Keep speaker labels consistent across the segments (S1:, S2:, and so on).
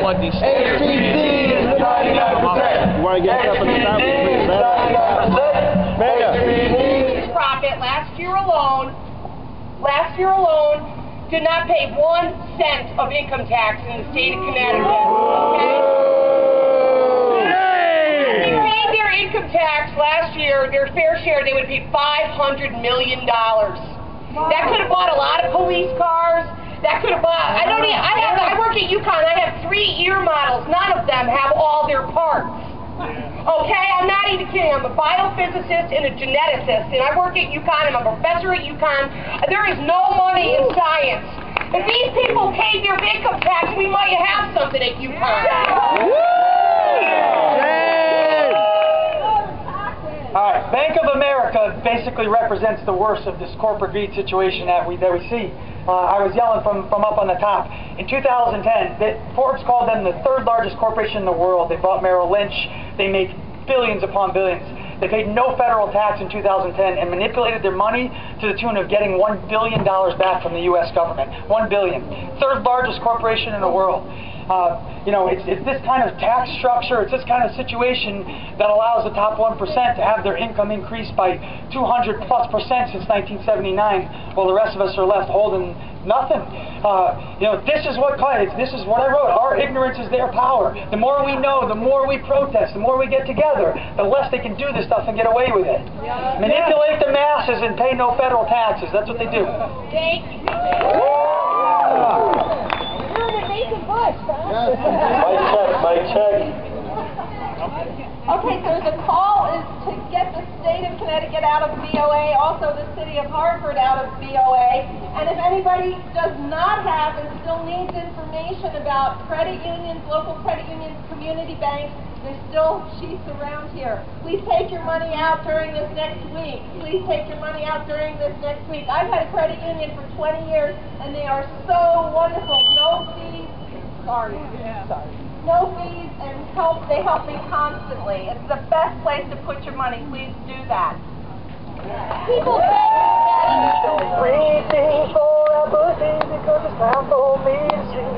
S1: plug these stairs. HPD is 99%.
S2: You want to get up in the top?
S3: Profit last year alone did not pay 1 cent of income tax in the state of Connecticut. Okay? If they paid their income tax last year, their fair share, they would pay $500 million. That could have bought a lot of police cars. That could have bought. I work at UConn. I have 3 ear models. None of them have all their parts. Okay, I'm not even kidding. I'm a biophysicist and a geneticist, and I work at UConn. I'm a professor at UConn. There is no money in science. If these people paid their income tax, we might have something at UConn.
S4: All right, Bank of America basically represents the worst of this corporate greed situation that we see. I was yelling from up on the top. In 2010, Forbes called them the 3rd largest corporation in the world. They bought Merrill Lynch. They made billions upon billions. They paid no federal tax in 2010 and manipulated their money to the tune of getting $1 billion back from the U.S. government. $1 billion. 3rd largest corporation in the world. It's this kind of tax structure, it's this kind of situation that allows the top 1% to have their income increase by 200+% since 1979, while the rest of us are left holding nothing. This is what I wrote. Our ignorance is their power. The more we know, the more we protest, the more we get together, the less they can do this stuff and get away with it. Yeah. Manipulate the masses and pay no federal taxes. That's what they do.
S3: Thank you.
S2: My check.
S5: Okay, so the call is to get the state of Connecticut out of BOA, also the city of Hartford out of BOA. And if anybody does not have and still needs information about credit unions, local credit unions, community banks, there's still sheets around here. Please take your money out during this next week. Please take your money out during this next week. I've had a credit union for 20 years, and they are so wonderful. No fees. Sorry. No fees, and they help me constantly. It's the best place to put your money. Please do that. People
S4: Reaching for a pussy because it's time for me to see.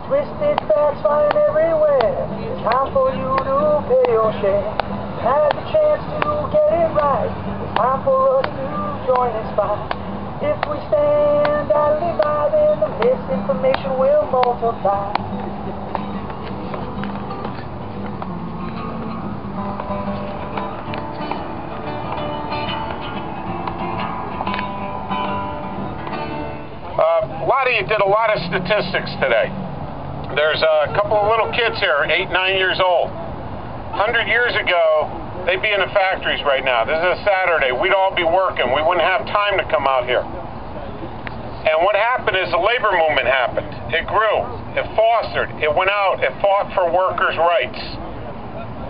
S4: Twisted facts flying everywhere. It's time for you to pay your share. Have the chance to get it right. It's time for us to join this fight. If we stand idly by, then the misinformation will multiply.
S6: A lot of you did a lot of statistics today. There's a couple of little kids here, 8, 9 years old. 100 years ago, they'd be in the factories right now. This is a Saturday. We'd all be working. We wouldn't have time to come out here. And what happened is the labor movement happened. It grew. It fostered. It went out. It fought for workers' rights.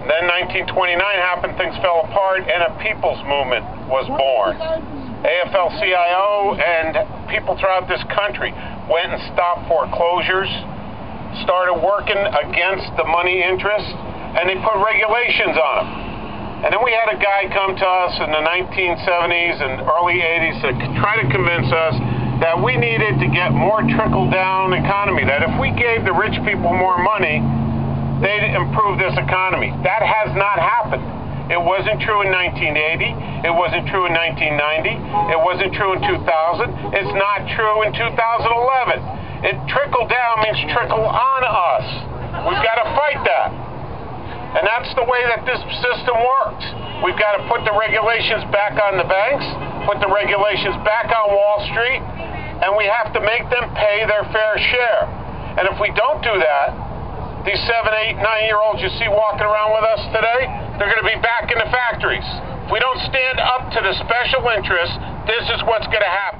S6: Then 1929 happened. Things fell apart, and a people's movement was born. AFL-CIO and people throughout this country went and stopped foreclosures, started working against the money interest, and they put regulations on them. And then we had a guy come to us in the 1970s and early 80s to try to convince us that we needed to get more trickle-down economy, that if we gave the rich people more money, they'd improve this economy. That has not happened. It wasn't true in 1980. It wasn't true in 1990. It wasn't true in 2000. It's not true in 2011. It trickle down means trickle on us. We've got to fight that. And that's the way that this system works. We've got to put the regulations back on the banks, put the regulations back on Wall Street, and we have to make them pay their fair share. And if we don't do that, these 7, 8, 9-year-olds you see walking around with us today, they're going to be back in the factories. If we don't stand up to the special interests, this is what's going to happen.